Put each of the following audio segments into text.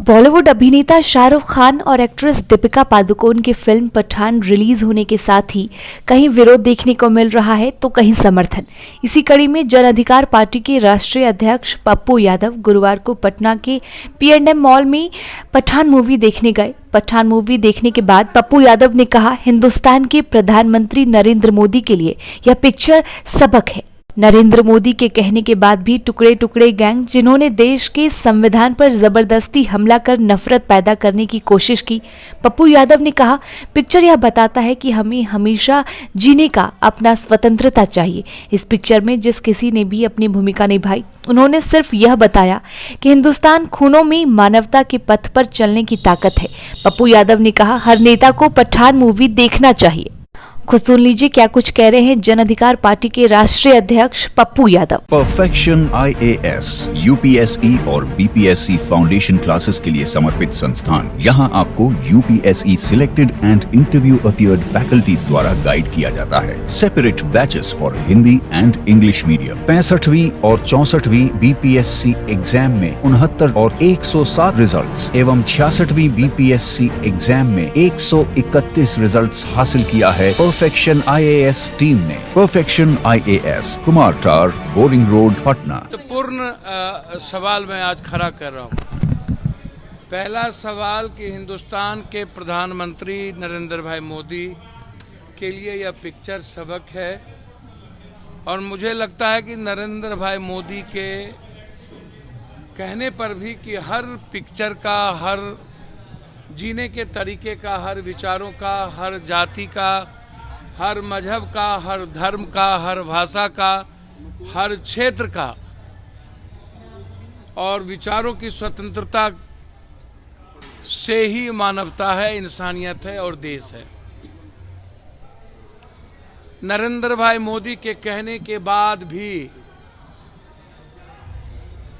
बॉलीवुड अभिनेता शाहरुख खान और एक्ट्रेस दीपिका पादुकोण की फिल्म पठान रिलीज होने के साथ ही कहीं विरोध देखने को मिल रहा है तो कहीं समर्थन। इसी कड़ी में जन अधिकार पार्टी के राष्ट्रीय अध्यक्ष पप्पू यादव गुरुवार को पटना के P&M मॉल में पठान मूवी देखने गए। पठान मूवी देखने के बाद पप्पू यादव ने कहा, हिंदुस्तान के प्रधानमंत्री नरेंद्र मोदी के लिए यह पिक्चर सबक है। नरेंद्र मोदी के कहने के बाद भी टुकड़े टुकड़े गैंग, जिन्होंने देश के संविधान पर जबरदस्ती हमला कर नफरत पैदा करने की कोशिश की। पप्पू यादव ने कहा, पिक्चर यह बताता है कि हमें हमेशा जीने का अपना स्वतंत्रता चाहिए। इस पिक्चर में जिस किसी ने भी अपनी भूमिका निभाई, उन्होंने सिर्फ यह बताया कि हिंदुस्तान खूनों में मानवता के पथ पर चलने की ताकत है। पप्पू यादव ने कहा, हर नेता को पठान मूवी देखना चाहिए। खुद सुन लीजिए क्या कुछ कह रहे हैं जन अधिकार पार्टी के राष्ट्रीय अध्यक्ष Pappu Yadav. Perfection IAS, UPSE और BPSC फाउंडेशन क्लासेस के लिए समर्पित संस्थान। यहाँ आपको UPSE selected and interview appeared faculties द्वारा गाइड किया जाता है। Separate batches for Hindi and English medium. 65वीं और 64वीं BPSC एग्जाम में 69 और 107 रिजल्ट्स एवं 66वीं BPSC एग्जाम में 131 रिजल्ट्स हासिल किया है परफेक्शन IAS टीम ने। परफेक्शन IAS, कुमार टार, बोरिंग रोड, पटना। पूर्ण सवाल मैं आज खड़ा कर रहा हूँ। पहला सवाल कि हिंदुस्तान के प्रधानमंत्री नरेंद्र भाई मोदी के लिए यह पिक्चर सबक है, और मुझे लगता है कि नरेंद्र भाई मोदी के कहने पर भी कि हर पिक्चर का, हर जीने के तरीके का, हर विचारों का, हर जाति का, हर मजहब का, हर धर्म का, हर भाषा का, हर क्षेत्र का और विचारों की स्वतंत्रता से ही मानवता है, इंसानियत है और देश है। नरेंद्र भाई मोदी के कहने के बाद भी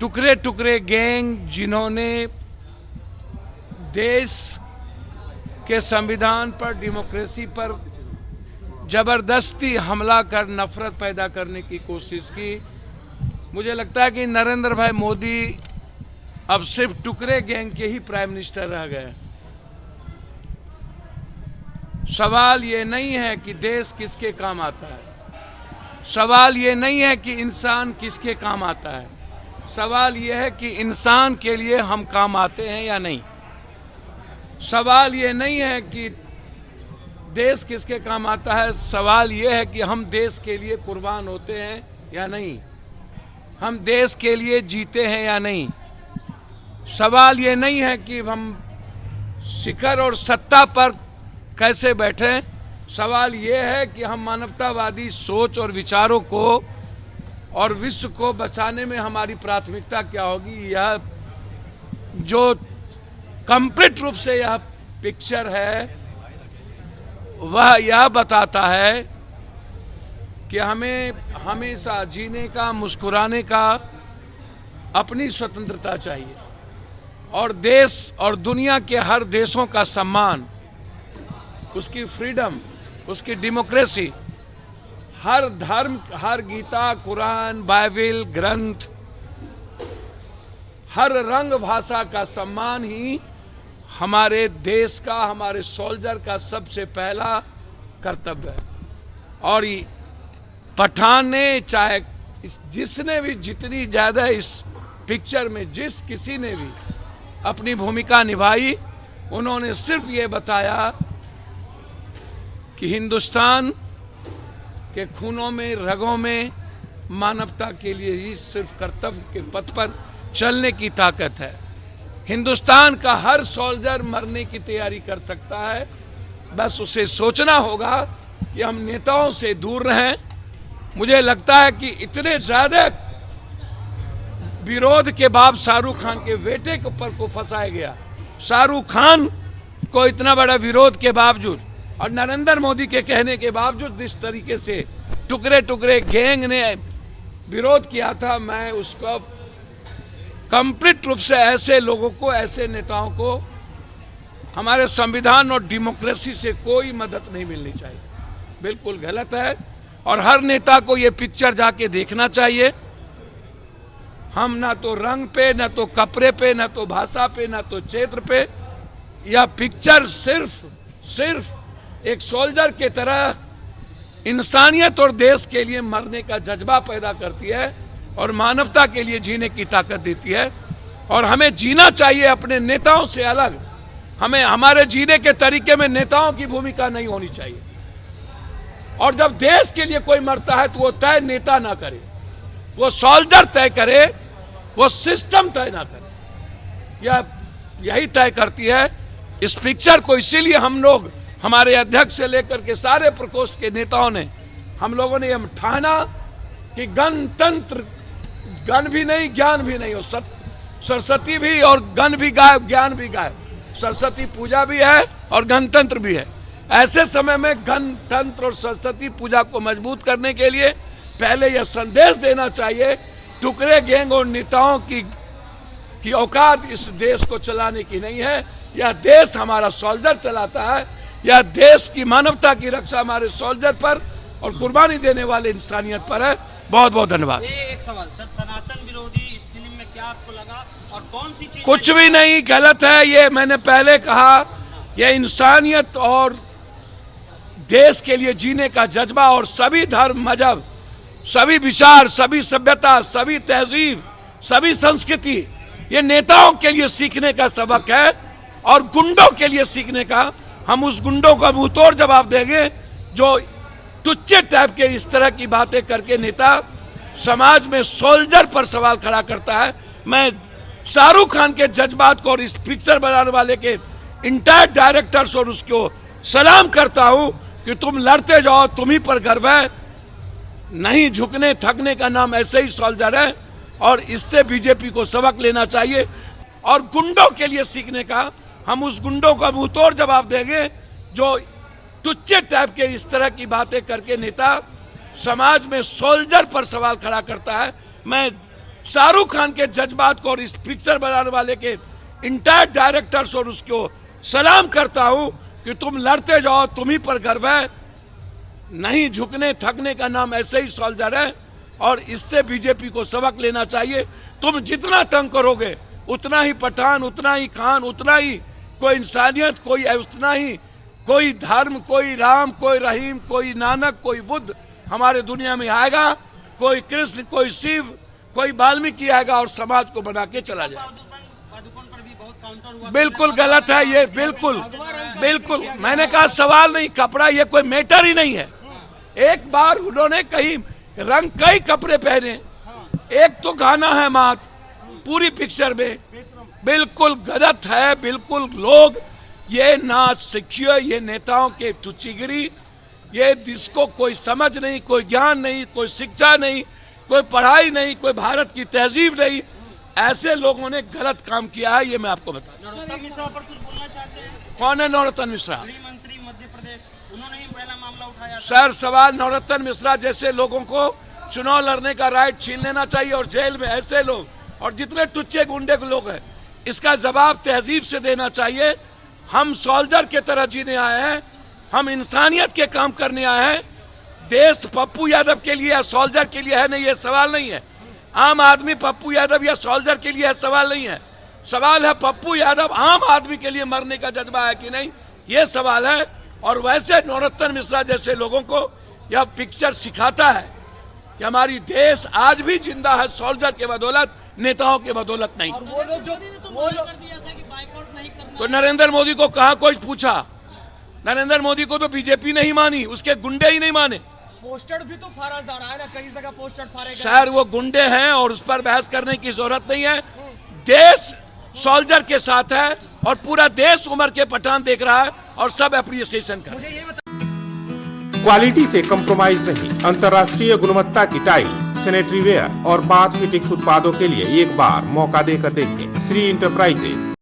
टुकड़े टुकड़े गैंग, जिन्होंने देश के संविधान पर, डेमोक्रेसी पर जबरदस्ती हमला कर नफरत पैदा करने की कोशिश की, मुझे लगता है कि नरेंद्र भाई मोदी अब सिर्फ टुकड़े गैंग के ही प्राइम मिनिस्टर रह गए। सवाल ये नहीं है कि देश किसके काम आता है, सवाल ये नहीं है कि इंसान किसके काम आता है, सवाल ये है कि इंसान के लिए हम काम आते हैं या नहीं। सवाल ये नहीं है कि देश किसके काम आता है, सवाल ये है कि हम देश के लिए कुर्बान होते हैं या नहीं, हम देश के लिए जीते हैं या नहीं। सवाल ये नहीं है कि हम शिखर और सत्ता पर कैसे बैठे, सवाल ये है कि हम मानवतावादी सोच और विचारों को और विश्व को बचाने में हमारी प्राथमिकता क्या होगी। यह जो कंप्लीट रूप से यह पिक्चर है, वह यह बताता है कि हमें हमेशा जीने का, मुस्कुराने का अपनी स्वतंत्रता चाहिए, और देश और दुनिया के हर देशों का सम्मान, उसकी फ्रीडम, उसकी डेमोक्रेसी, हर धर्म, हर गीता, कुरान, बाइबल, ग्रंथ, हर रंग भाषा का सम्मान ही हमारे देश का, हमारे सोल्जर का सबसे पहला कर्तव्य है। और पठान ने, चाहे जिसने भी, जितनी ज्यादा इस पिक्चर में जिस किसी ने भी अपनी भूमिका निभाई, उन्होंने सिर्फ ये बताया कि हिंदुस्तान के खूनों में, रगों में मानवता के लिए ही सिर्फ कर्तव्य के पथ पर चलने की ताकत है। हिंदुस्तान का हर सोल्जर मरने की तैयारी कर सकता है, बस उसे सोचना होगा कि हम नेताओं से दूर रहें। मुझे लगता है कि इतने ज्यादा विरोध के बाद शाहरुख खान के बेटे के ऊपर को फंसाया गया, शाहरुख खान को इतना बड़ा विरोध के बावजूद और नरेंद्र मोदी के कहने के बावजूद जिस तरीके से टुकड़े टुकड़े गैंग ने विरोध किया था, मैं उसको कंप्लीट रूप से ऐसे लोगों को, ऐसे नेताओं को हमारे संविधान और डेमोक्रेसी से कोई मदद नहीं मिलनी चाहिए। बिल्कुल गलत है, और हर नेता को ये पिक्चर जाके देखना चाहिए। हम ना तो रंग पे, ना तो कपड़े पे, ना तो भाषा पे, ना तो क्षेत्र पे, यह पिक्चर सिर्फ एक सोल्जर के तरह इंसानियत और देश के लिए मरने का जज्बा पैदा करती है और मानवता के लिए जीने की ताकत देती है। और हमें जीना चाहिए अपने नेताओं से अलग। हमें हमारे जीने के तरीके में नेताओं की भूमिका नहीं होनी चाहिए। और जब देश के लिए कोई मरता है तो वो तय नेता ना करे, वो सोल्जर तय करे, वो सिस्टम तय ना करे। यही तय करती है। इस पिक्चर को इसीलिए हम लोग, हमारे अध्यक्ष से लेकर के सारे प्रकोष्ठ के नेताओं ने, हम लोगों ने यह ठाना कि गणतंत्र, गण भी नहीं ज्ञान भी नहीं हो, सरस्वती भी और गण भी गायब, ज्ञान भी गायब। सरस्वती पूजा भी है और गणतंत्र भी है। ऐसे समय में गणतंत्र और सरस्वती पूजा को मजबूत करने के लिए पहले यह संदेश देना चाहिए, टुकड़े गैंग और नेताओं की औकात इस देश को चलाने की नहीं है। यह देश हमारा सोल्जर चलाता है। यह देश की मानवता की रक्षा हमारे सोल्जर पर और कुर्बानी देने वाले इंसानियत पर है। बहुत बहुत धन्यवाद। एक सवाल सर, सनातन विरोधी इस फिल्म में क्या आपको लगा और कौन सी चीज? कुछ भी नहीं, गलत है। ये मैंने पहले कहा, यह इंसानियत और देश के लिए जीने का जज्बा और सभी धर्म, मजहब, सभी विचार, सभी सभ्यता, सभी तहजीब, सभी संस्कृति, ये नेताओं के लिए सीखने का सबक है और गुंडों के लिए सीखने का। हम उस गुंडों का मुंहतोड़ जवाब देंगे जो टुच्चे टाइप के इस तरह की बातें करके नेता समाज में सोल्जर पर सवाल खड़ा करता है। मैं शाहरुख खान के जज्बात को और इस पिक्चर बनाने वाले के इंटायर डायरेक्टर्स और उसको सलाम करता हूं कि तुम लड़ते जाओ, तुम्ही पर गर्व है। नहीं झुकने थकने का नाम ऐसे ही सोल्जर है और इससे बीजेपी को सबक लेना चाहिए और गुंडों के लिए सीखने का। हम उस गुंडों का मुंहतोड़ जवाब देंगे जो टुच्चे टाइप के इस तरह की बातें करके नेता समाज में सोल्जर पर सवाल खड़ा करता है। मैं शाहरुख खान के जज्बात को और इस पिक्चर बनाने वाले के इंटायर डायरेक्टर्स और उसको सलाम करता हूं कि तुम लड़ते जाओ, तुम्ही पर गर्व है। नहीं झुकने थकने का नाम ऐसे ही सोल्जर है और इससे बीजेपी को सबक लेना चाहिए। तुम जितना तंग करोगे उतना ही पठान, उतना ही खान, उतना ही कोई इंसानियत, कोई उतना ही कोई धर्म, कोई राम, कोई रहीम, कोई नानक, कोई बुद्ध हमारे दुनिया में आएगा। कोई कृष्ण, कोई शिव, कोई वाल्मीकि आएगा और समाज को बना के चला जाएगा। बिल्कुल गलत है ये, बिल्कुल। मैंने कहा सवाल नहीं, कपड़ा ये कोई मैटर ही नहीं है। एक बार उन्होंने कई रंग, कई कपड़े पहने, एक तो गाना है मात पूरी पिक्चर में। बिल्कुल गलत है। बिल्कुल लोग ये ना सीखिए, ये नेताओं के तुच्चीगिरी, ये जिसको कोई समझ नहीं, कोई ज्ञान नहीं, कोई शिक्षा नहीं, कोई पढ़ाई नहीं, कोई भारत की तहजीब नहीं, ऐसे लोगों ने गलत काम किया है। ये मैं आपको बता दूं। नरोत्तम मिश्रा पर कुछ बोलना चाहते हैं? कौन है नरोत्तम मिश्रा? गृह मंत्री मध्य प्रदेश, उन्होंने ही पहला मामला उठाया। सर सवाल, नरोत्तम मिश्रा जैसे लोगों को चुनाव लड़ने का राइट छीन लेना चाहिए और जेल में ऐसे लोग और जितने टुच्चे गुंडे लोग हैं, इसका जवाब तहजीब से देना चाहिए। हम सोल्जर के तरह जीने आए हैं, हम इंसानियत के काम करने आए हैं। देश पप्पू यादव के लिए या सोल्जर के लिए है नहीं, ये सवाल नहीं है। आम आदमी पप्पू यादव या सोल्जर के लिए सवाल नहीं है। सवाल है पप्पू यादव आम आदमी के लिए मरने का जज्बा है कि नहीं, ये सवाल है। और वैसे नरोत्तम मिश्रा जैसे लोगों को यह पिक्चर सिखाता है कि हमारी देश आज भी जिंदा है सोल्जर के बदौलत, नेताओं के बदौलत नहीं। तो नरेंद्र मोदी को कहा कोई पूछा? नरेंद्र मोदी को तो बीजेपी नहीं मानी, उसके गुंडे ही नहीं माने। पोस्टर भी तो फाड़ा जा रहा है ना, कई जगह पोस्टर फाड़े गए। सर वो गुंडे हैं और उस पर बहस करने की जरूरत नहीं है। देश सोल्जर के साथ है और पूरा देश उम्र के पठान देख रहा है और सब अप्रिसिएशन कर रहे हैं। क्वालिटी से कंप्रोमाइज नहीं, अंतर्राष्ट्रीय गुणवत्ता की टाइल्स, सैनिटरी वेयर और बाथ फिटिंग्स उत्पादों के लिए एक बार मौका देकर देखें। श्री इंटरप्राइजेज,